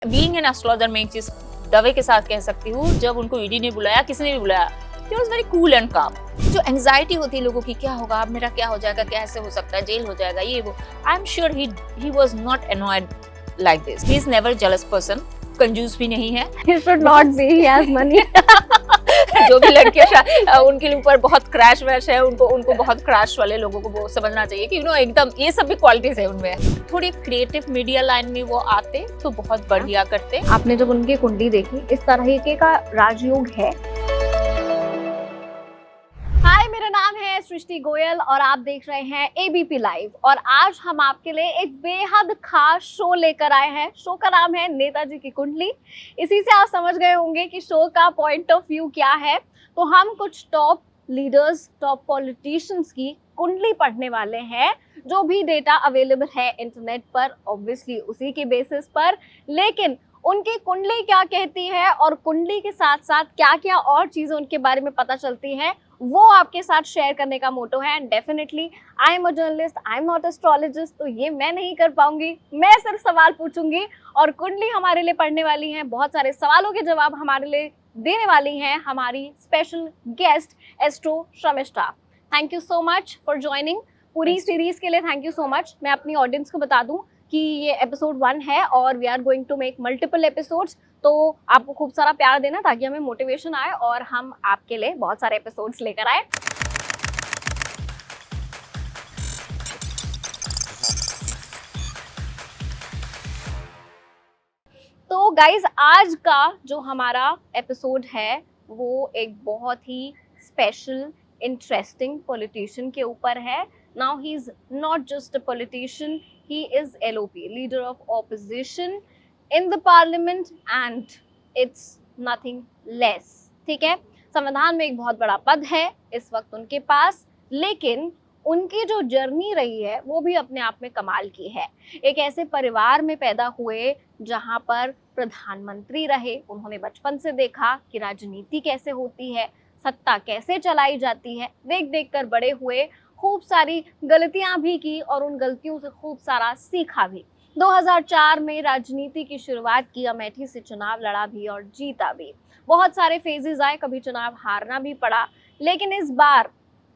Being an astrologer मैं एक चीज दावे के साथ कह सकती हूँ, जब उनको ईडी ने बुलाया, किसी ने भी बुलाया, he was very cool and काम। जो एंजाइटी होती है लोगों की, क्या होगा अब, मेरा क्या हो जाएगा, कैसे हो सकता है, जेल हो जाएगा, ये वो, आई am sure he was not annoyed like this. He is never jealous person, कंजूस भी नहीं है। He should not be, he has money. जो भी लड़कियां उनके ऊपर बहुत क्रैश वैश है, उनको बहुत क्रैश वाले लोगों को वो समझना चाहिए कि एकदम ये सब भी क्वालिटीज है उनमें। थोड़ी क्रिएटिव मीडिया लाइन में वो आते तो बहुत बढ़िया करते। आपने जब उनकी कुंडली देखी, इस तरीके का राजयोग है। हाय, मेरा नाम है सृष्टि गोयल और आप देख रहे हैं एबीपी लाइव। और आज हम आपके लिए एक बेहद खास शो लेकर आए हैं। शो का नाम है नेताजी की कुंडली। इसी से आप समझ गए होंगे कि शो का पॉइंट ऑफ व्यू क्या है। तो हम कुछ टॉप लीडर्स, टॉप पॉलिटिशियंस की कुंडली पढ़ने वाले हैं। जो भी डेटा अवेलेबल है इंटरनेट पर, ऑब्वियसली उसी के बेसिस पर, लेकिन उनकी कुंडली क्या कहती है और कुंडली के साथ साथ क्या क्या और चीजें उनके बारे में पता चलती हैं, वो आपके साथ शेयर करने का मोटो है। And definitely I am a journalist, I am not astrologist, तो ये मैं नहीं कर पाऊंगी। मैं सिर्फ सवाल पूछूंगी और कुंडली हमारे लिए पढ़ने वाली है। बहुत सारे सवालों के जवाब हमारे लिए देने वाली हैं हमारी special guest astro Sharmishtha. Thank you so much for joining. पूरी सीरीज के लिए थैंक यू सो मच। मैं अपनी ऑडियंस को बता दूं कि ये एपिसोड 1 है और we are going to make multiple episodes. तो आपको खूब सारा प्यार देना ताकि हमें मोटिवेशन आए और हम आपके लिए बहुत सारे एपिसोड्स लेकर आए। तो गाइज, आज का जो हमारा एपिसोड है वो एक बहुत ही स्पेशल, इंटरेस्टिंग पॉलिटिशियन के ऊपर है। Now he is not just a politician, he is LOP, leader of opposition in the parliament, and it's nothing less। ठीक है, संविधान में एक बहुत बड़ा पद है इस वक्त उनके पास, लेकिन उनकी जो जर्नी रही है वो भी अपने आप में कमाल की है। एक ऐसे परिवार में पैदा हुए जहां पर प्रधानमंत्री रहे। उन्होंने बचपन से देखा कि राजनीति कैसे होती है, सत्ता कैसे चलाई जाती है, देख देख कर बड़े हुए। खूब सारी गलतियां भी की और उन गलतियों से खूब सारा सीखा भी। 2004 में राजनीति की शुरुआत की, अमेठी से चुनाव लड़ा भी और जीता भी। बहुत सारे फेजेस आए, कभी चुनाव हारना भी पड़ा, लेकिन इस बार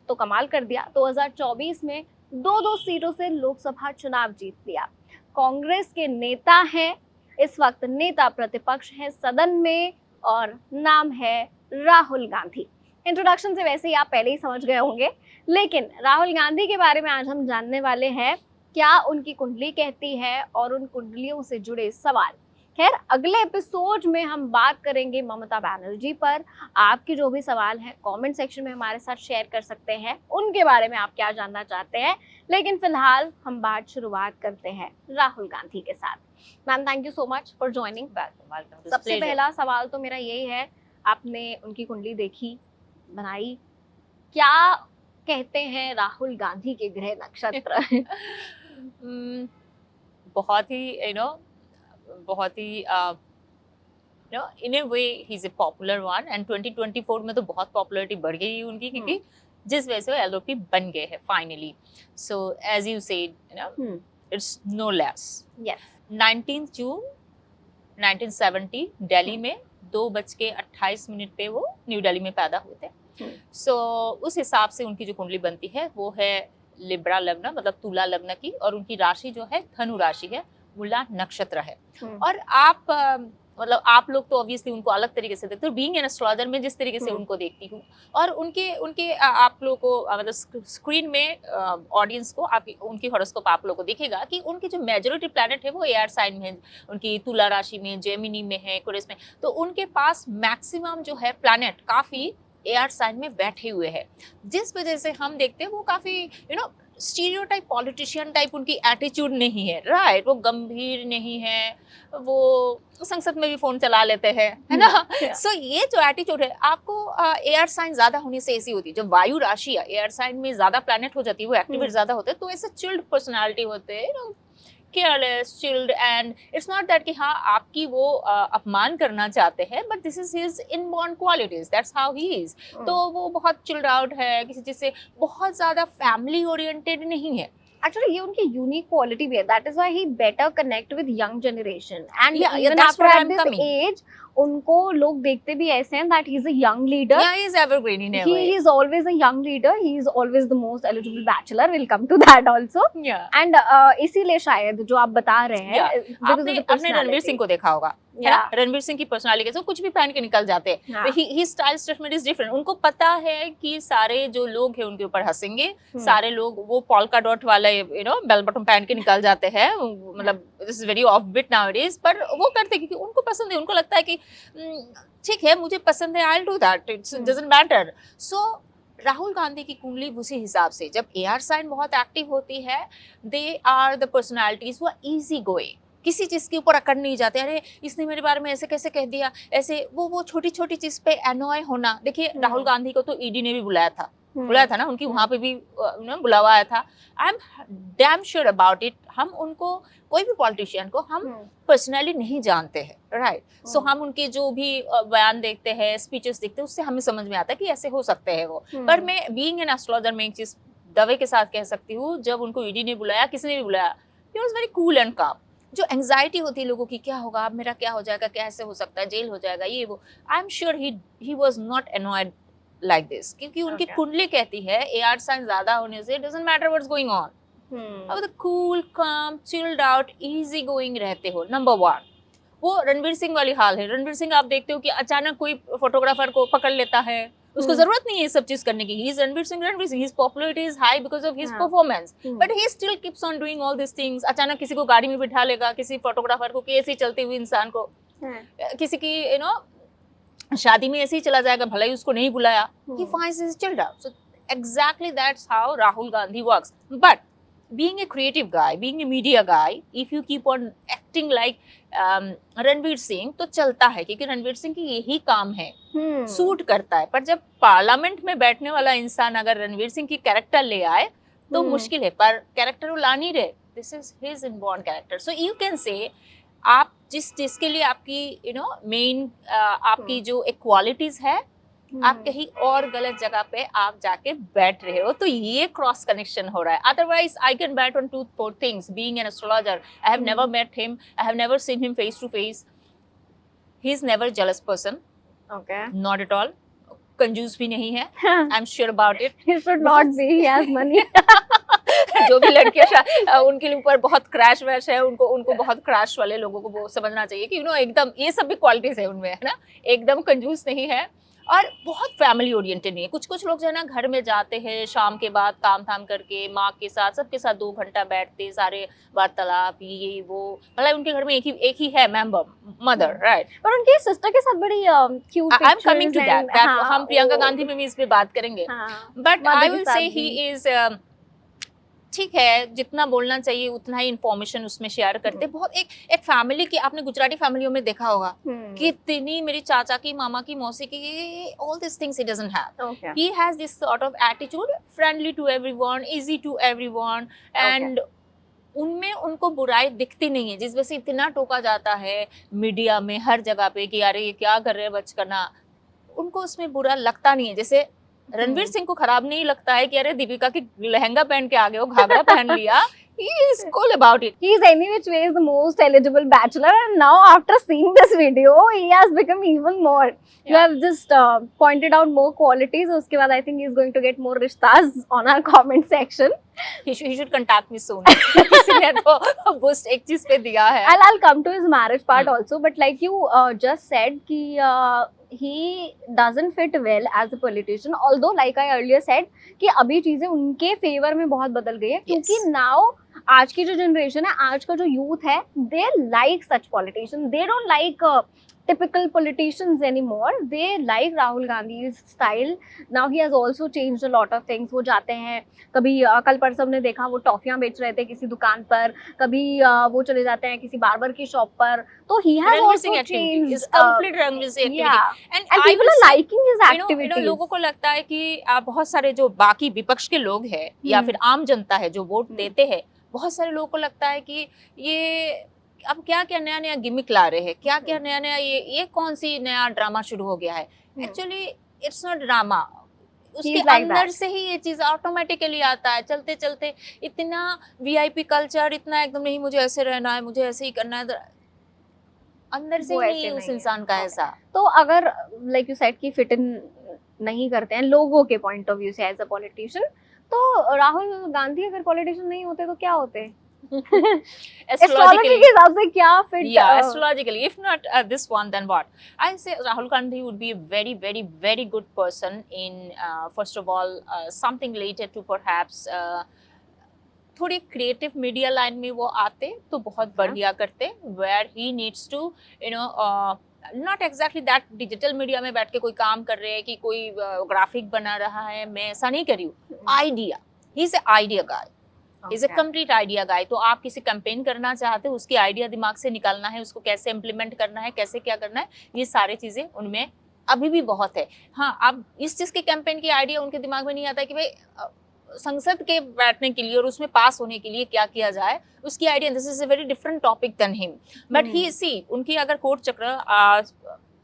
तो कमाल कर दिया। 2024 में 2-2 सीटों से लोकसभा चुनाव जीत लिया। कांग्रेस के नेता हैं, इस वक्त नेता प्रतिपक्ष है सदन में, और नाम है राहुल गांधी। इंट्रोडक्शन से वैसे ही आप पहले ही समझ गए होंगे, लेकिन राहुल गांधी के बारे में आज हम जानने वाले हैं क्या उनकी कुंडली कहती है और उन कुंडलियों से जुड़े सवाल। खैर, अगले एपिसोड में हम बात करेंगे ममता बनर्जी पर। आपके जो भी सवाल हैं कमेंट सेक्शन में हमारे साथ शेयर कर सकते हैं, उनके बारे में आप क्या जानना चाहते हैं। लेकिन फिलहाल हम बात शुरुआत करते हैं राहुल गांधी के साथ। Ma'am, thank you so much for joining. सबसे पहला सवाल तो मेरा यही है, आपने उनकी कुंडली देखी, बनाई, क्या कहते हैं राहुल गांधी के ग्रह नक्षत्र? बहुत ही बहुत ही in a way he is a popular one, and 2024 में तो बहुत पॉपुलैरिटी बढ़ गई उनकी, क्योंकि जिस वजह से वो एलओपी बन गए हैं finally. So as you said, it's no less. 19 June 1970 Delhi में 2:28 पे वो न्यू दिल्ली में पैदा हुए थे। सो उस हिसाब से उनकी जो कुंडली बनती है वो है लिब्रा लग्न, मतलब तुला लग्न की, और उनकी राशि जो है धनु राशि है, मूला नक्षत्र है। और आप मतलब आप लोग तो ऑब्वियसली उनको अलग तरीके से देखते हो। बीइंग एन एस्ट्रोलॉजर में जिस तरीके से उनको देखती हूँ, और उनके आप लोगों को मतलब स्क्रीन में ऑडियंस को आप उनकी हॉरोस्कोप आप लोगों को दिखेगा कि उनकी जो मेजॉरिटी प्लैनेट है वो एयर साइन में है, उनकी तुला राशि में, जेमिनी में है, एक्वेरियस में। तो उनके पास मैक्सिमम जो है प्लैनेट काफी एयर साइन में बैठे हुए हैं, जिस वजह से हम देखते हैं वो काफी स्टीरियोटाइप पॉलिटिशियन टाइप उनकी एटीट्यूड नहीं है, राइट। वो गंभीर नहीं है, वो संसद में भी फोन चला लेते हैं, है ना। सो ये जो एटीट्यूड है आपको एयर साइन ज्यादा होने से ऐसी होती है। जब वायु राशि एयर साइन में ज्यादा प्लैनेट हो जाती है, वो एक्टिवेट ज्यादा होते हैं, तो ऐसे चिल्ड पर्सनालिटी होते हैं, careless, chilled, and it's not that कि हाँ आपकी वो अपमान करना चाहते हैं, but this is his inborn qualities, that's how he is. तो वो बहुत चिल्ड आउट है, किसी चीज से बहुत ज्यादा फैमिली ओरिएंटेड नहीं है। एक्चुअली ये उनकी यूनिक क्वालिटी भी है, that is why he better connect with young generation and Yeah, even that's after what at I'm this coming. As उनको लोग देखते भी ऐसे हैं that he is a young leader. Yeah, he's evergreen in a He way. is always a young leader. He is always the most eligible bachelor. We'll come to that also. Yeah. And इसीलिए शायद जो आप बता रहे हैं, Yeah. because of the आपने Ranveer personality. Singh को देखा होगा, है ना? रणवीर सिंह की पर्सनालिटी कैसे, वो कुछ भी पहन के निकल जाते हैं. हाँ. ही स्टाइल स्टेटमेंट इज डिफरेंट. उनको पता है कि सारे जो लोग हैं उनके ऊपर हंसेंगे, सारे लोग वो पॉल्का डॉट वाला बेल बटन पहन के निकल जाते हैं, मतलब this is very of bit nowadays, पर वो करते क्योंकि उनको पसंद है. उनको लगता है कि ठीक है, मुझे पसंद है, I will do that, it doesn't matter. So Rahul Gandhi की कुंडली उसी हिसाब से, जब एआर साइन बहुत एक्टिव होती है, दे आर द पर्सनालिटीज वो इजी गोइंग, किसी चीज के ऊपर अकड़ नहीं जाते. अरे इसने मेरे बारे में ऐसे कैसे कह दिया, ऐसे वो छोटी छोटी चीज पे एनॉय होना. देखिए राहुल गांधी को तो ईडी ने भी बुलाया था ना, उनकी वहां पे भी बुलावा आया था. I am damn sure about it. हम उनको, कोई भी पॉलिटिशियन को हम पर्सनली नहीं जानते हैं, राइट? सो हम उनके जो भी बयान देखते हैं, स्पीचेस देखते हैं, उससे हमें समझ में आता है कि ऐसे हो सकते हैं वो. पर मैं बीइंग एन एस्ट्रोलॉजर में एक चीज दावे के साथ कह सकती हूँ, जब उनको ईडी ने बुलाया, किसी ने भी बुलाया, he was very cool and काम. जो एंजाइटी होती है लोगों की, क्या होगा, अब मेरा क्या हो जाएगा, कैसे हो सकता है, जेल हो जाएगा, ये वो, आई am sure he was not annoyed like this, क्योंकि उनकी कुंडली कहती है एआर साइन ज्यादा होने से doesn't matter what's going on. अब द कूल काम चिल्ड आउट इजी गोइंग रहते हो. नंबर 1, वो रणवीर सिंह वाली हाल है. रणवीर सिंह आप देखते हो कि अचानक कोई फोटोग्राफर को पकड़ लेता है, उसको जरूरत नहीं है ये सब चीज करने की. He is Ranveer Singh. His popularity is high because of his performance, but he still keeps on doing all this things. अचानक किसी को गाड़ी में बिठा लेगा, किसी फोटोग्राफर को, कि ऐसे चलते हुए इंसान को, किसी की शादी में ऐसे ही चला जाएगा, भले ही उसको नहीं बुलाया. He finds his children. So exactly that's how Rahul Gandhi works. But being a creative guy, being a media guy, if you keep on acting like Ranveer Singh, तो चलता है, क्योंकि रणवीर सिंह की यही काम है, सूट करता है. पर जब पार्लियामेंट में बैठने वाला इंसान अगर रणवीर सिंह की कैरेक्टर ले आए तो मुश्किल है. पर कैरेक्टर वो ला नहीं रहे. This is his inborn character. So you can से आप जिसके लिए आपकी मेन आपकी जो एक क्वालिटीज है, आप कहीं और गलत जगह पे आप जाके बैठ रहे हो, तो ये क्रॉस कनेक्शन हो रहा है. Otherwise I can bet on 2-4 things. Being an astrologer, I have never met him, I have never seen him face to face. He is never jealous person, okay, not at all. कंजूस भी नहीं है, I am sure about it. he should not be, he has money. जो भी लड़कियां उनके ऊपर बहुत क्रैश वैश है, उनको बहुत क्रैश वाले लोगों को वो समझना चाहिए कि एकदम ये सब भी क्वालिटीज है उनमें, है ना. एकदम कंजूस नहीं है और बहुत फैमिली ओरिएंटेड नहीं है. कुछ लोग जो है ना, घर में जाते हैं शाम के बाद काम धाम करके, माँ के साथ सबके साथ 2 घंटा बैठते, सारे वार्तालाप, ये वो, मतलब उनके घर में एक ही है मेंबर, मदर, राइट. पर उनकी सिस्टर के साथ बड़ी cute I am coming to that. हम प्रियंका गांधी में भी इस पे बात करेंगे. But I will say he is, ठीक है, जितना बोलना चाहिए उतना ही इंफॉर्मेशन उसमें शेयर करते. बहुत एक फैमिली की, आपने गुजराती फैमिलियों में देखा होगा कि इतनी, मेरी चाचा की, मामा की, मौसी की, all this things he doesn't have. He has this sort of attitude, friendly to everyone, easy to everyone, and उनमें उनको बुराई दिखती नहीं है, जिस वजह से इतना टोका जाता है मीडिया में हर जगह पे कि अरे ये क्या कर रहे हैं बचकना. उनको उसमें बुरा लगता नहीं है. जैसे रणवीर सिंह को खराब नहीं लगता है कि अरे दीपिका की लहंगा पहन के आ गए हो, घाघरा पहन लिया. He is cool about it. He is any which way the most eligible bachelor, and now after seeing this video, he has become even more. Yeah. You have just pointed out more qualities. उसके बाद I think he is going to get more rishtas on our comment section. He should contact me soon. किसी ने तो boost एक चीज पे दिया है. I'll come to his marriage part also, but like you just said कि he doesn't fit well as a politician. Although like I earlier said कि अभी चीजें उनके फेवर में बहुत बदल गई है, क्योंकि now आज की जो जनरेशन है, आज का जो यूथ है, they like such politicians. They don't like typical politicians anymore. They like Rahul Gandhi's style. Now he has also changed a lot of things. वो जाते हैं, कभी कल परसों हमने देखा वो टॉफियां बेच रहे थे किसी दुकान पर, कभी वो चले जाते हैं किसी बार्बर की शॉप पर. तो he has also changed complete activity. Yeah. And people are liking his activities. लोगों को लगता है कि बहुत सारे जो बाकी विपक्ष के लोग हैं या फिर आम जनता है जो वोट देते हैं, बहुत सारे लोगों को लगता है कि ये अब क्या क्या नया नया गिमिक ला रहे हैं, क्या क्या नया नया, ये कौन सी नया ड्रामा शुरू हो गया है. Actually it's not drama. उसके He's like अंदर that. से ही ये चीज ऑटोमेटिकली आता है, चलते चलते इतना वीआईपी कल्चर, इतना एकदम नहीं मुझे ऐसे रहना है, मुझे ऐसे ही करना है, अंदर से वो ही ऐसे नहीं है उस नहीं है। इंसान का Okay. ऐसा। तो अगर लाइक यू सेड कि फिट इन नहीं करते हैं लोगों के पॉइंट ऑफ व्यू से एज अ पॉलिटिशियन, तो राहुल गांधी अगर पॉलिटिशियन नहीं होते तो क्या होते? एस्ट्रोलॉजी के हिसाब से क्या fit? Yeah, astrologically, if not this one, then what? I say Rahul Gandhi would be a very, very, very good person in, first of all, something related to perhaps थोड़ी क्रिएटिव मीडिया लाइन में वो आते तो बहुत बढ़िया करते, where he needs to you know not exactly that digital media में बैठ के कोई काम कर रहे हैं कि कोई ग्राफिक बना रहा है, मैं ऐसा नहीं कर रही हूँ। Idea, he is a idea guy, is a complete idea guy. तो आप किसी कैंपेन करना चाहते हो, उसकी आइडिया दिमाग से निकालना है, उसको कैसे इम्प्लीमेंट करना है, कैसे क्या करना है, ये सारी चीजें उनमें अभी भी बहुत है। हाँ, अब इस चीज के कैंपेन की आइडिया उनके दिमाग में नहीं आता कि भाई संसद के बैठने के लिए और उसमें पास होने के लिए क्या किया जाए, उसकी idea, this is a very different topic than him. But he see उनकी अगर कोट चक्र,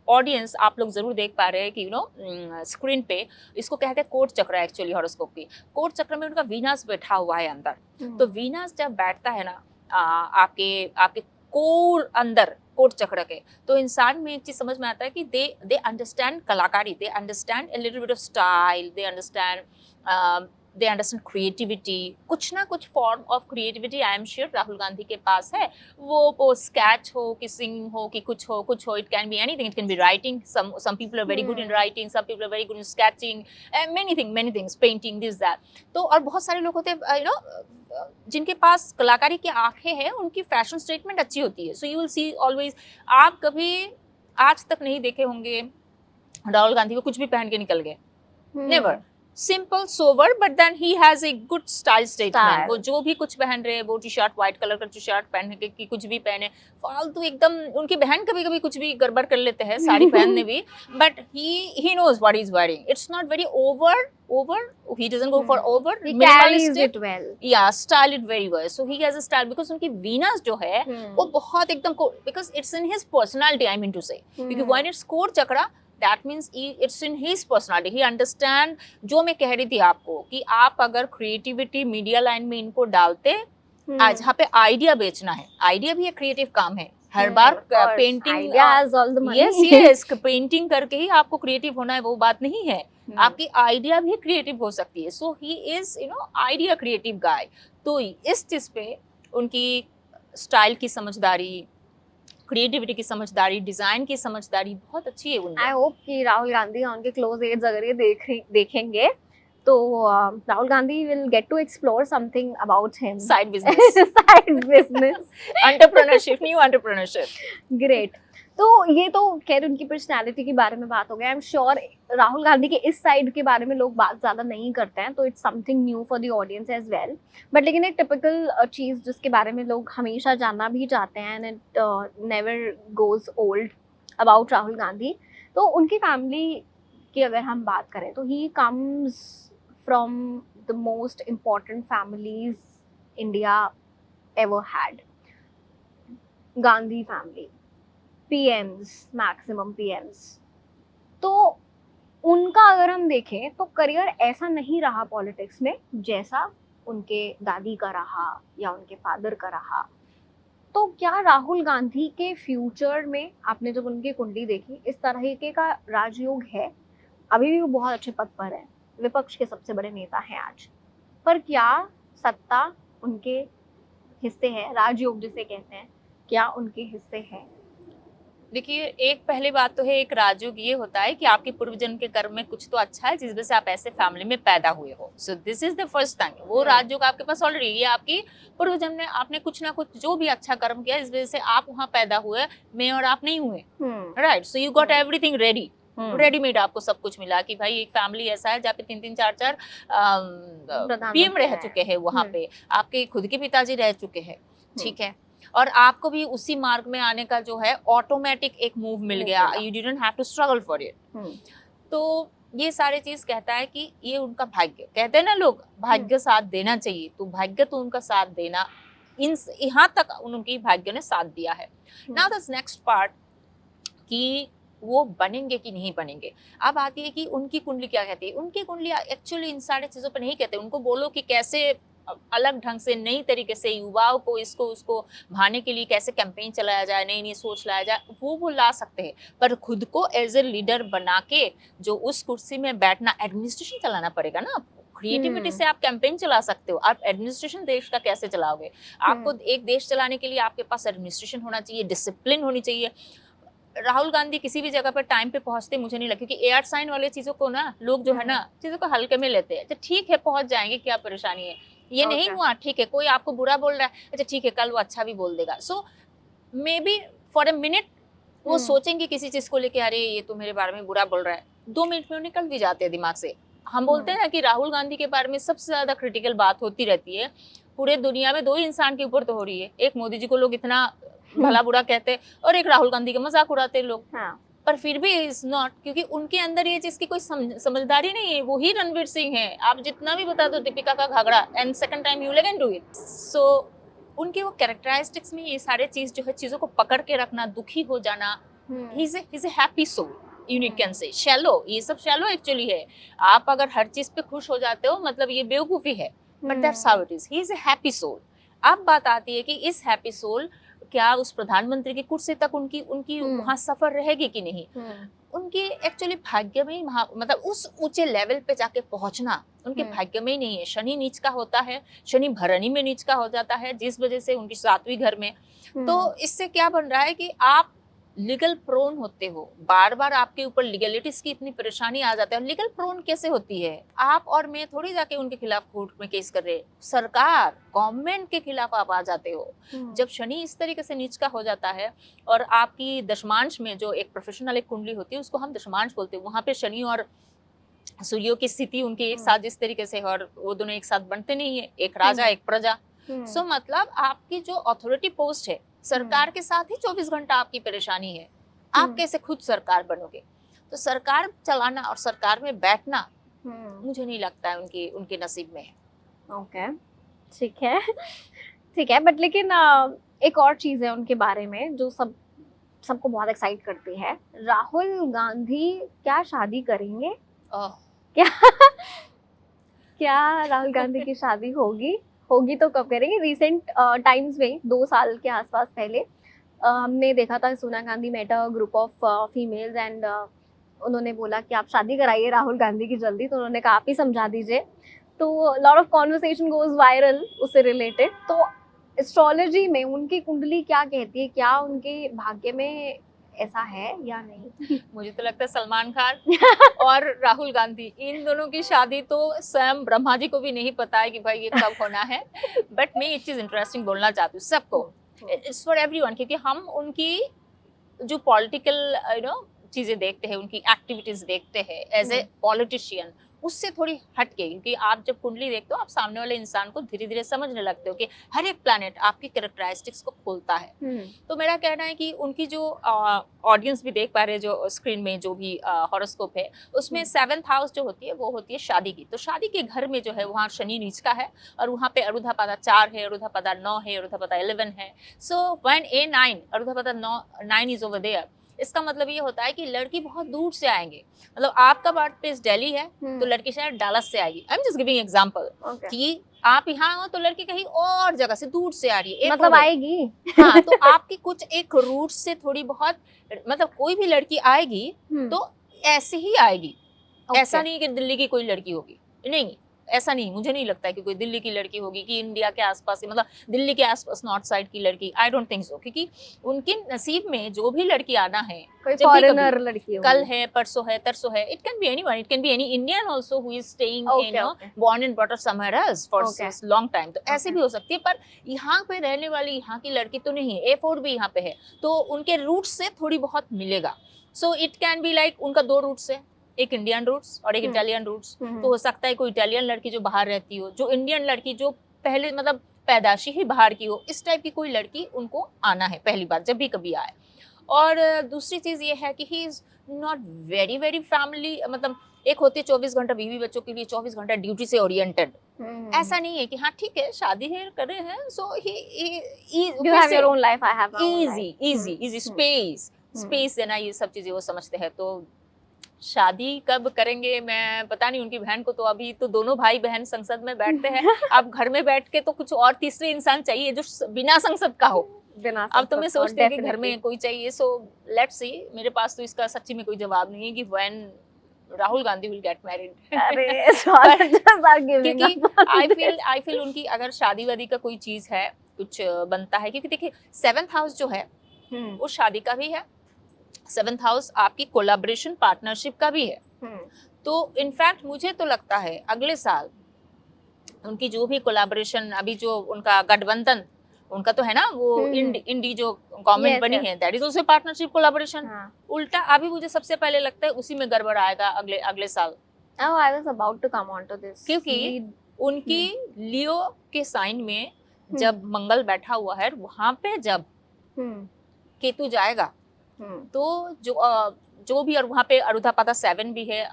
ऑडियंस आप लोग जरूर देख पा रहे हैं कि यू नो स्क्रीन पे इसको कहते हैं कोट चक्र, एक्चुअली हॉरोस्कोप की कोट चक्र में उनका वीनस बैठा हुआ है अंदर। तो वीनस जब बैठता है ना आपके कोर अंदर कोट चक्र के, तो इंसान में एक चीज समझ में आता है कि दे अंडरस्टैंड कलाकारी, they understand a little bit of style, they understand creativity, कुछ ना कुछ form of creativity I am sure Rahul Gandhi के पास है। वो स्केच हो कि सिंगिंग हो कि कुछ हो, it can be anything, it can be writing, some people are very good in writing, some people are very good in sketching, many things, painting, this that. तो और बहुत सारे लोग होते हैं यू नो जिनके पास कलाकारी की आंखें हैं, उनकी फैशन स्टेटमेंट अच्छी होती है। So you will see always, आप कभी आज तक नहीं देखे होंगे राहुल गांधी को कुछ भी पहन के निकल गए, never, simple sober, but then he has a good style statement. वो जो भी कुछ पहन रहे हैं, वो टी शर्ट, व्हाइट कलर का टी शर्ट पहन के कि कुछ भी पहने, फालतू एकदम। उनकी बहन कभी कभी कुछ भी गड़बड़ कर लेते हैं साड़ी पहनने भी, but he knows what is wearing, it's not very over, he doesn't go for over, he carries minimalistic, it well, yeah, style it very well, so he has a style because उनकी Venus जो है वो बहुत एकदम, because it's in his personality, I mean to say, क्योंकि when it's core chakra, that means it's in his personality, he understand। जो मैं कह रही थी आपको कि आप अगर क्रिएटिविटी मीडिया लाइन में इनको डालते, आज जहाँ पे आइडिया बेचना है, आइडिया भी एक क्रिएटिव काम है। हर बार पेंटिंग, यस, पेंटिंग करके ही आपको क्रिएटिव होना है, वो बात नहीं है, आपकी आइडिया भी क्रिएटिव हो सकती है। So he is you know idea creative guy. तो इस चीज पे उनकी स्टाइल की समझदारी, क्रिएटिविटी की समझदारी, डिजाइन की समझदारी बहुत अच्छी है उनमें। आई होप कि राहुल गांधी उनके क्लोज एड्स अगर ये देखेंगे तो Rahul Gandhi will get to explore something about him, side business, entrepreneurship, new entrepreneurship. Great. तो ये तो खैर उनकी पर्सनालिटी के बारे में बात हो गया। आई एम श्योर राहुल गांधी के इस साइड के बारे में लोग बात ज़्यादा नहीं करते हैं, तो it's something new for the audience as well. But लेकिन एक टिपिकल चीज़ जिसके बारे में लोग हमेशा जानना भी चाहते हैं, and it never goes old about Rahul Gandhi, तो उनकी फैमिली की अगर हम बात करें तो he comes from the most important families India ever had, Gandhi family, PMs, maximum PMs। तो उनका अगर हम देखें तो करियर ऐसा नहीं रहा पॉलिटिक्स में जैसा उनके दादी का रहा या उनके फादर का रहा। तो क्या राहुल गांधी के फ्यूचर में, आपने जब उनकी कुंडली देखी, इस तरह का राजयोग है? अभी भी वो बहुत अच्छे पद पर है, विपक्ष के सबसे बड़े नेता हैं आज, पर क्या सत्ता उनके हिस्से है? राजयोग जिसे कहते हैं, क्या उनके हिस्से है? देखिए, एक पहली बात तो है, एक राजयोग ये होता है कि आपके पूर्व जन्म के कर्म में कुछ तो अच्छा है जिस वजह से आप ऐसे फैमिली में पैदा हुए हो। So this is the first thing, वो राजयोग आपके पास ऑलरेडी, ये आपकी पूर्व जन्म में आपने कुछ ना कुछ जो भी अच्छा कर्म किया, इस वजह से आप वहाँ पैदा हुए, मैं और आप नहीं हुए, right? So you got everything ready, readymade आपको सब कुछ मिला कि भाई एक फैमिली ऐसा है जहाँ पे 3-3, 4-4 PM रह चुके हैं, वहाँ पे आपके खुद के पिताजी रह चुके हैं, ठीक है, और आपको भी उसी मार्ग में आने का जो है ऑटोमेटिक एक मूव मिल गया, you didn't have to struggle for it. तो ये सारे चीज कहता है कि ये उनका भाग्य, कहते हैं ना लोग, भाग्य साथ देना चाहिए, तो भाग्य तो उनका साथ देना, यहाँ तक उनकी भाग्य ने साथ दिया है। नाउ दिस नेक्स्ट पार्ट कि वो बनेंगे कि नहीं बनेंगे। अब आती है कि उनकी कुंडली क्या कहती है। उनकी कुंडली एक्चुअली इन सारी चीजों पर नहीं कहते। उनको बोलो कि कैसे अलग ढंग से नई तरीके से युवाओं को इसको उसको भाने के लिए कैसे कैंपेन चलाया जाए, नई नई सोच लाया जाए, वो ला सकते हैं। पर खुद को एज ए लीडर बना के जो उस कुर्सी में बैठना, एडमिनिस्ट्रेशन चलाना पड़ेगा ना आपको। क्रिएटिविटी से आप कैंपेन चला सकते हो, आप एडमिनिस्ट्रेशन देश का कैसे चलाओगे। आपको एक देश चलाने के लिए आपके पास एडमिनिस्ट्रेशन होना चाहिए, डिसिप्लिन होनी चाहिए। राहुल गांधी किसी भी जगह पर टाइम पे पहुंचते मुझे नहीं लगता, क्योंकि एयर साइन वाले चीजों को ना लोग जो है ना चीजों को हल्के में लेते हैं। अच्छा ठीक है पहुंच जाएंगे, क्या परेशानी है, ये नहीं हुआ ठीक है, कोई आपको बुरा बोल रहा है, अच्छा ठीक है कल वो अच्छा भी बोल देगा। So maybe for a minute वो सोचेंगे किसी चीज को लेके, अरे ये तो मेरे बारे में बुरा बोल रहा है, 2 मिनट में वो निकल भी जाते हैं दिमाग से। हम बोलते हैं ना कि राहुल गांधी के बारे में सबसे ज्यादा क्रिटिकल बात होती रहती है पूरे दुनिया में, 2 ही इंसान के ऊपर तो हो रही है। एक मोदी जी को लोग इतना भला बुरा कहते हैं और एक राहुल गांधी का मजाक उड़ाते हैं लोग। पर फिर भी इज नॉट, क्योंकि उनके अंदर ये चीज की कोई समझदारी नहीं है। वो ही रणवीर सिंह है, आप जितना भी बता दो दीपिका का घाघरा and second time you can do it. So उनके वो कैरेक्टरिस्टिक्स में ये सारे चीज जो है, चीजों को पकड़ के रखना, दुखी हो जाना, he is a happy soul, you can say shallow. ये सब शैलो एक्चुअली है। आप अगर हर चीज पे खुश हो जाते हो मतलब ये बेवकूफी है, but that's how it is, he is a happy soul. अब बात आती है कि इस हैप्पी सोल क्या उस प्रधानमंत्री की कुर्सी तक उनकी वहां सफर रहेगी कि नहीं। उनकी एक्चुअली भाग्य में ही मतलब उस ऊंचे लेवल पे जाके पहुंचना उनके भाग्य में ही नहीं है। शनि नीच का होता है, शनि भरणी में नीच का हो जाता है, जिस वजह से उनकी 7वीं घर में। तो इससे क्या बन रहा है कि आप लीगल प्रोन होते हो, बार बार आपके ऊपर लीगलिटीज की इतनी परेशानी आ जाती है। लीगल प्रोन कैसे होती है, आप और मैं थोड़ी जाके उनके खिलाफ कोर्ट में केस कर रहे हैं, सरकार गवर्नमेंट के खिलाफ आप आ जाते हो। जब शनि इस तरीके से नीच का हो जाता है और आपकी दशमांश में जो एक प्रोफेशनल एक कुंडली होती है उसको हम दशमांश बोलते हैं, वहां पे शनि और सूर्य की स्थिति उनके एक साथ जिस तरीके से, और वो दोनों एक साथ बनते नहीं है, एक राजा एक प्रजा। सो मतलब आपकी जो अथॉरिटी पोस्ट है सरकार के साथ ही 24 घंटा आपकी परेशानी है। आप कैसे खुद सरकार बनोगे। तो सरकार चलाना और सरकार में बैठना मुझे नहीं लगता है उनके नसीब में है। ओके ठीक है बट लेकिन एक और चीज है उनके बारे में जो सबको बहुत एक्साइट करती है। राहुल गांधी क्या शादी करेंगे? क्या क्या राहुल गांधी की शादी होगी तो कब करेंगे? रिसेंट टाइम्स में 2 साल के आसपास पहले हमने देखा था Sonia Gandhi met a group of females and उन्होंने बोला कि आप शादी कराइए राहुल गांधी की जल्दी, तो उन्होंने कहा आप ही समझा दीजिए। तो lot of conversation goes viral उससे रिलेटेड। तो एस्ट्रोलॉजी में उनकी कुंडली क्या कहती है, क्या उनके भाग्य में ऐसा है या नहीं? मुझे तो लगता है सलमान खान और राहुल गांधी, इन दोनों की शादी तो स्वयं ब्रह्मा जी को भी नहीं पता है कि भाई ये कब होना है। बट मैं एक चीज इंटरेस्टिंग बोलना चाहती हूँ सबको, इट्स फॉर एवरीवन, क्योंकि हम उनकी जो पॉलिटिकल चीजें देखते हैं, उनकी एक्टिविटीज देखते हैं एज ए पॉलिटिशियन, उससे थोड़ी हटके, क्योंकि आप जब कुंडली देखते हो आप सामने वाले इंसान को धीरे धीरे समझने लगते हो कि हर एक प्लैनेट आपकी कैरेक्टरिस्टिक्स को खोलता है। तो मेरा कहना है कि उनकी जो ऑडियंस भी देख पा रहे हैं जो स्क्रीन में जो भी हॉरोस्कोप है उसमें 7th हाउस जो होती है वो होती है शादी की। तो शादी के घर में जो है वहाँ शनि नीच का है और वहाँ पे अरुधापदा 4 है, अरुधापदा 9 है, अरुधापदा 11 है। सो व्हेन A9 अरुधापदा 9 इज ओवर देयर, इसका मतलब ये होता है कि लड़की बहुत दूर से आएंगे। मतलब आपका बर्थ प्लेस दिल्ली है तो लड़की शायद डालस से आएगी। I am just giving example कि आप यहाँ हो तो लड़की कहीं और जगह से दूर से आ रही है, मतलब आएगी। हाँ, तो आपकी कुछ एक रूट से थोड़ी बहुत, मतलब कोई भी लड़की आएगी तो ऐसे ही आएगी। ऐसा नहीं कि दिल्ली की कोई लड़की होगी, नहीं ऐसा नहीं, मुझे नहीं लगता है कि कोई दिल्ली की लड़की होगी कि इंडिया के आसपास, मतलब दिल्ली के आसपास नॉर्थ साइड की लड़की, आई डोंट थिंक सो। क्योंकि उनके नसीब में जो भी लड़की आना है, कोई फॉरेनर लड़की होगी, कल है, परसों है, तरसों है, it can be anyone, it can be any Indian also who is staying in born and brought up somewhere else for long time. तो ऐसे भी हो सकती है, पर यहाँ पे रहने वाली यहाँ की लड़की तो नहीं है। A4 भी यहाँ पे है तो उनके रूट से थोड़ी बहुत मिलेगा। So it can be like उनका 2 रूट्स है, एक इंडियन रूट्स और एक इटालियन रूट्स। तो हो सकता है कोई इटालियन लड़की जो बाहर रहती हो, जो इंडियन लड़की जो पहले मतलब पैदाशी ही बाहर की हो, इस टाइप की कोई लड़की उनको आना है पहली बार जब भी कभी आए। और दूसरी चीज ये है कि he is not very very family, मतलब एक होती है 24 घंटा बीवी बच्चों के लिए 24 घंटा ड्यूटी से ओरिएंटेड। ऐसा नहीं है कि हाँ ठीक है शादी है कर रहे हैं, so he you have your own life, I have my own life, easy space, space देना, ये सब चीजें वो समझते हैं। तो शादी कब करेंगे मैं पता नहीं, उनकी बहन को तो अभी तो दोनों भाई बहन संसद में बैठते हैं, अब घर में बैठ के तो कुछ और तीसरे इंसान चाहिए जो बिना संसद का हो। बिना अब तो मैं संसद का, सोचती हूँ कि घर definitely. में कोई चाहिए। सो लेट्स सी, मेरे पास तो इसका सच्ची में कोई जवाब नहीं है कि when Rahul Gandhi will get married. अरे sorry, just are giving क्योंकि up. आई फील उनकी अगर शादी वादी का कोई चीज है, कुछ बनता है, क्योंकि देखिए 7th हाउस जो है वो शादी का भी है, 7th हाउस आपकी कोलैबोरेशन पार्टनरशिप का भी है। तो इनफैक्ट मुझे तो लगता है अगले साल उनकी जो भी कोलैबोरेशन, अभी जो उनका गठबंधन उनका तो है ना, वो इंडी जो गवर्नमेंट Yes, बनी yes. है, that is also partnership collaboration. हाँ. उल्टा अभी मुझे सबसे पहले लगता है उसी में गड़बड़ आएगा अगले अगले साल, Oh, I was about to come on to this. क्योंकि उनकी लियो के साइन में जब मंगल बैठा हुआ है, वहां पे जब केतु जाएगा तो जो भी, और वहाँ पे अरुधा पाता 7 भी है,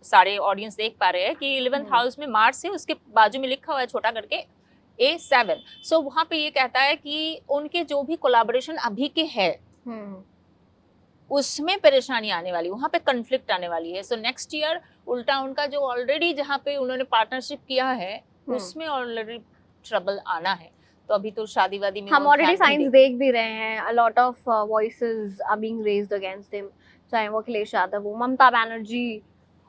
सारे ऑडियंस देख पा रहे हैं कि 11th हाउस में मार्च से उसके बाजू में लिखा हुआ है छोटा करके A7। सो वहाँ पे ये कहता है कि उनके जो भी कोलैबोरेशन अभी के है उसमें परेशानी आने वाली, वहाँ पे कन्फ्लिक्ट आने वाली है। सो नेक्स्ट ईयर उल्टा उनका जो ऑलरेडी जहाँ पे उन्होंने पार्टनरशिप किया है उसमें ऑलरेडी ट्रबल आना है। तो अभी तो शादी वादी में हम ऑलरेडी साइंस देख भी रहे हैं, a lot of voices are being raised against him, चाहे वो अखिलेश यादव हो, ममता बनर्जी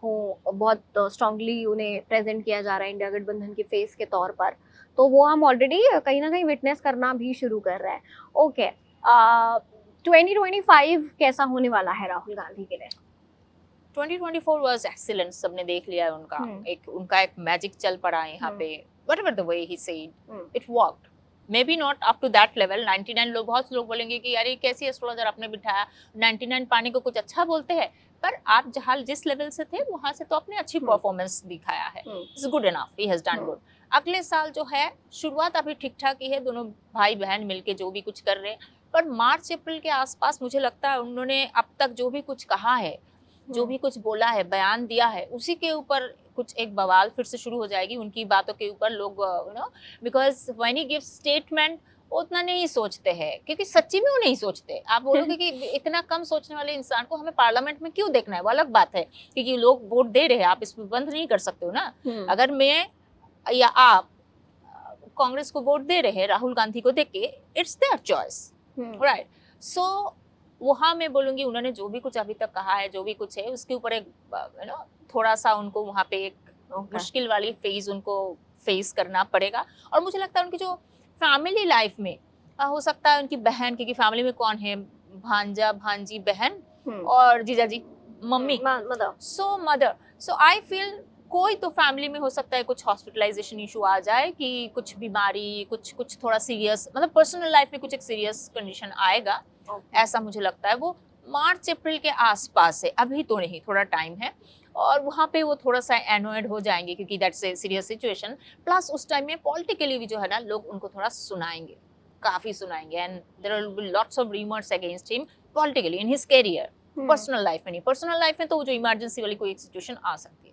हो, बहुत स्ट्रांगली उन्हें प्रेजेंट किया जा रहा है इंडिया गठबंधन के फेस के तौर पर। तो वो हम ऑलरेडी कहीं ना कहीं विटनेस करना भी शुरू कर रहे हैं। ओके, 2025 कैसा होने वाला है राहुल गांधी के लिए? 2024 वाज एक्सीलेंट, सबने देख लिया है उनका उनका एक मैजिक चल पड़ा है यहाँ पे। whatever the way he said, it worked. Maybe not up to that level. 99 लोग, बहुत लोग बोलेंगे कि यार ये कैसी एस्ट्रोलॉजर आपने बिठाया, 99 पाने को कुछ अच्छा बोलते हैं, पर आप जहाँ जिस लेवल से थे वहां से तो आपने अच्छी परफॉर्मेंस दिखाया है। It's good enough, he has done good. अगले साल जो है शुरुआत अभी ठीक ठाक ही है, दोनों भाई बहन मिलके जो भी कुछ कर रहे हैं, पर मार्च अप्रैल के आसपास मुझे लगता है उन्होंने अब तक जो भी कुछ कहा है, जो भी कुछ बोला है, बयान दिया है, उसी के ऊपर कुछ एक बवाल फिर से शुरू हो जाएगी उनकी बातों के ऊपर। लोग because when he gives statement उतना नहीं सोचते हैं, क्योंकि सच्ची में वो नहीं सोचते। आप बोलोगे कि इतना कम सोचने वाले इंसान को हमें पार्लियामेंट में क्यों देखना है, वो अलग बात है, क्योंकि लोग वोट दे रहे हैं, आप इसमें बंद नहीं कर सकते हो ना। अगर मैं या आप कांग्रेस को वोट दे रहे हैं राहुल गांधी को देख के, इट्स देयर चॉइस, राइट। सो वहाँ मैं बोलूंगी उन्होंने जो भी कुछ अभी तक कहा है, जो भी कुछ है, उसके ऊपर एक थोड़ा सा उनको वहाँ पे एक मुश्किल वाली फेज उनको फेस करना पड़ेगा। और मुझे लगता है उनकी जो फैमिली लाइफ में हो सकता है उनकी बहन, क्योंकि फैमिली में कौन है, भांजा भांजी बहन और जीजा जी mummy, so mother. So I feel कोई तो फैमिली में हो सकता है कुछ हॉस्पिटलाइजेशन इशू आ जाए, कि कुछ बीमारी, कुछ थोड़ा सीरियस, मतलब पर्सनल लाइफ में कुछ एक सीरियस कंडीशन आएगा। ऐसा मुझे लगता है वो मार्च अप्रैल के आसपास है, अभी तो नहीं, थोड़ा टाइम है, और वहाँ पे वो थोड़ा सा एनॉयड हो जाएंगे, क्योंकि that's a serious situation. Plus उस टाइम में पॉलिटिकली भी जो है ना, लोग उनको थोड़ा सुनाएंगे, काफी सुनाएंगे, and there will be lots of rumours against him politically in his career. Personal life में नहीं, पर्सनल लाइफ में तो जो इमरजेंसी वाली कोई एक सिचुएशन आ सकती है।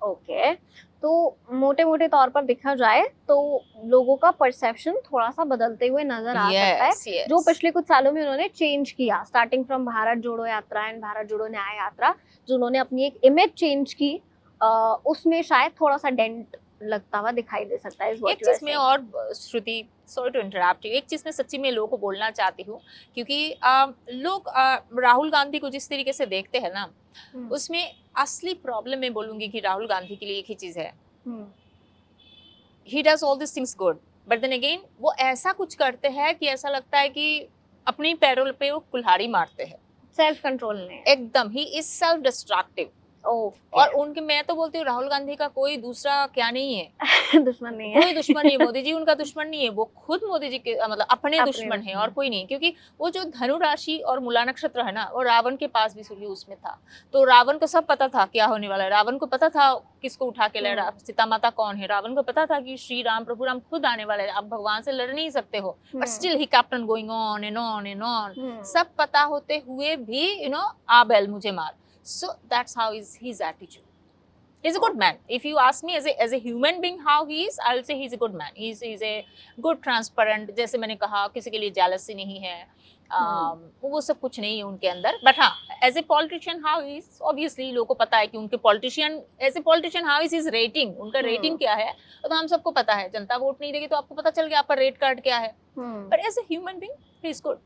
ओके, तो मोटे मोटे तौर पर देखा जाए तो लोगों का परसेप्शन थोड़ा सा बदलते हुए नजर आ सकता है, जो पिछले कुछ सालों में उन्होंने चेंज किया, स्टार्टिंग फ्रॉम भारत जोड़ो यात्रा एंड भारत जोड़ो न्याय यात्रा, जो उन्होंने अपनी एक इमेज चेंज की, उसमें शायद थोड़ा सा डेंट लगता हुआ दिखाई दे सकता है। एक चीज में और श्रुति, सॉरी टू इंटरप्ट यू, एक चीज में सच्ची में लोगों को बोलना चाहती हूँ, क्योंकि लोग राहुल गांधी को जिस तरीके से देखते हैं ना, उसमें असली प्रॉब्लम मैं बोलूंगी कि राहुल गांधी के लिए एक ही चीज है, he does all this things good, but then again वो ऐसा कुछ करते हैं कि ऐसा लगता है कि अपनी पैरों पे वो कुल्हाड़ी मारते हैं, सेल्फ कंट्रोल नहीं, एकदम ही इज सेल्फ डिस्ट्रक्टिव। और उनके, मैं तो बोलती हूँ राहुल गांधी का कोई दूसरा क्या नहीं है, दुश्मन नहीं है, कोई दुश्मन नहीं है, मोदी जी उनका दुश्मन नहीं है, वो खुद मोदी जी के मतलब अपने दुश्मन है, और कोई नहीं। क्योंकि वो जो धनु राशि और मूला नक्षत्र है ना, वो रावण के पास भी सूर्य उसमें था, तो रावण को सब पता था क्या होने वाला है, रावण को पता था किसको उठा के लड़ा, सीता माता कौन है, रावण को पता था कि श्री राम प्रभु राम खुद आने वाले हैं, आप भगवान से लड़ नहीं सकते हो, but still he kept on going on and on and on, सब पता होते हुए भी आ बैल मुझे मार। So that's how is his attitude. He's a good man. If you ask me as a human being how he is, I'll say he's a good man. He's a good transparent. जैसे मैंने कहा, किसी के लिए jealousy नहीं है, वो सब कुछ नहीं है उनके अंदर। बट हाँ, as a politician how is, obviously लोगों को पता है कि उनके politician, as a politician how is rating, उनका रेटिंग क्या है, तो हम सबको पता है। जनता वोट नहीं देगी तो आपको पता चल गया आपका रेट कार्ड क्या है। But as a human being he is good.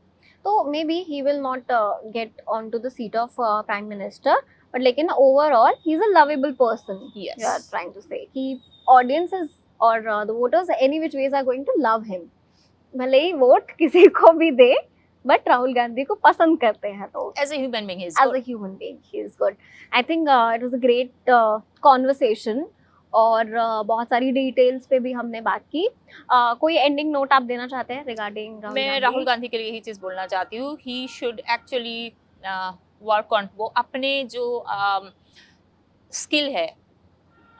तो maybe he will not get on to the seat of prime minister, but लेकिन overall he is a lovable person. Yes. You are trying to say कि audiences और the voters any which ways are going to love him. भले ही vote किसी को भी दे, but Rahul Gandhi को पसंद करते हैं लोग। As a human being he is As गुड। a human being, he is good. I think it was a great conversation और बहुत सारी डिटेल्स पे भी हमने बात की। कोई एंडिंग नोट आप देना चाहते हैं रिगार्डिंग मैं राहुल गांधी के लिए यही चीज बोलना चाहती हूँ, he should actually work on, वो अपने जो स्किल है,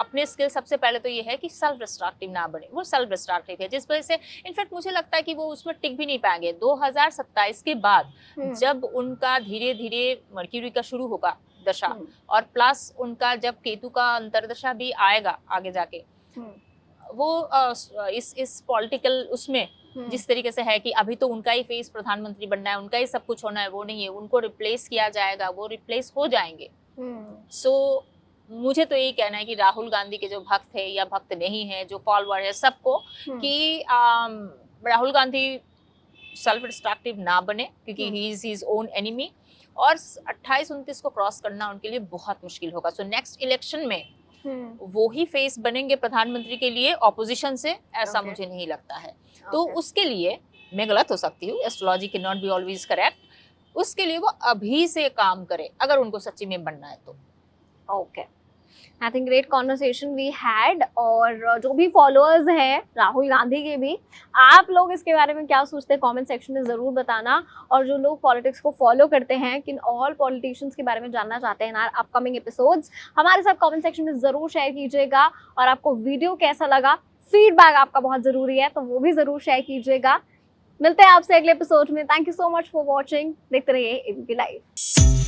अपने स्किल सबसे पहले तो ये है कि सेल्फ डिस्ट्रक्टिव ना बने। वो सेल्फ डिस्ट्रक्टिव है, जिस वजह से इनफैक्ट मुझे लगता है कि वो उसमें टिक भी नहीं पाएंगे। 2027 के बाद जब उनका धीरे धीरे मर्क्यूरी का शुरू होगा दशा, और प्लस उनका जब केतु का अंतरदशा भी आएगा आगे जाके, वो इस पॉलिटिकल उसमें जिस तरीके से है कि अभी तो उनका ही फेस प्रधानमंत्री बनना है, उनका ही सब कुछ होना है, वो नहीं है, उनको रिप्लेस किया जाएगा, वो रिप्लेस हो जाएंगे। सो मुझे तो यही कहना है कि राहुल गांधी के जो भक्त है या भक्त नहीं है, जो फॉलोअर है, सबको कि राहुल गांधी सेल्फ डिस्ट्रक्टिव ना बने, क्योंकि he is his own enemy, और 28-29 को क्रॉस करना उनके लिए बहुत मुश्किल होगा। सो नेक्स्ट इलेक्शन में वो ही फेस बनेंगे प्रधानमंत्री के लिए ऑपोजिशन से, ऐसा मुझे नहीं लगता है। तो उसके लिए मैं गलत हो सकती हूँ, astrology can not be always correct, उसके लिए वो अभी से काम करे अगर उनको सच्ची में बनना है तो। Okay, I think great conversation we had. और जो भी फॉलोअर्स हैं राहुल गांधी के भी, आप लोग इसके बारे में क्या सोचते हैं कमेंट सेक्शन में ज़रूर बताना। और जो लोग पॉलिटिक्स को फॉलो करते हैं, किन ऑल पॉलिटिशियंस के बारे में जानना चाहते हैं ना अपकमिंग एपिसोड्स, हमारे साथ कमेंट सेक्शन में ज़रूर शेयर कीजिएगा। और आपको वीडियो कैसा लगा, फीडबैक आपका बहुत ज़रूरी है, तो वो भी ज़रूर शेयर कीजिएगा। मिलते हैं आपसे अगले एपिसोड में। Thank you so much for watching. देखते रहिए एबीपी लाइव।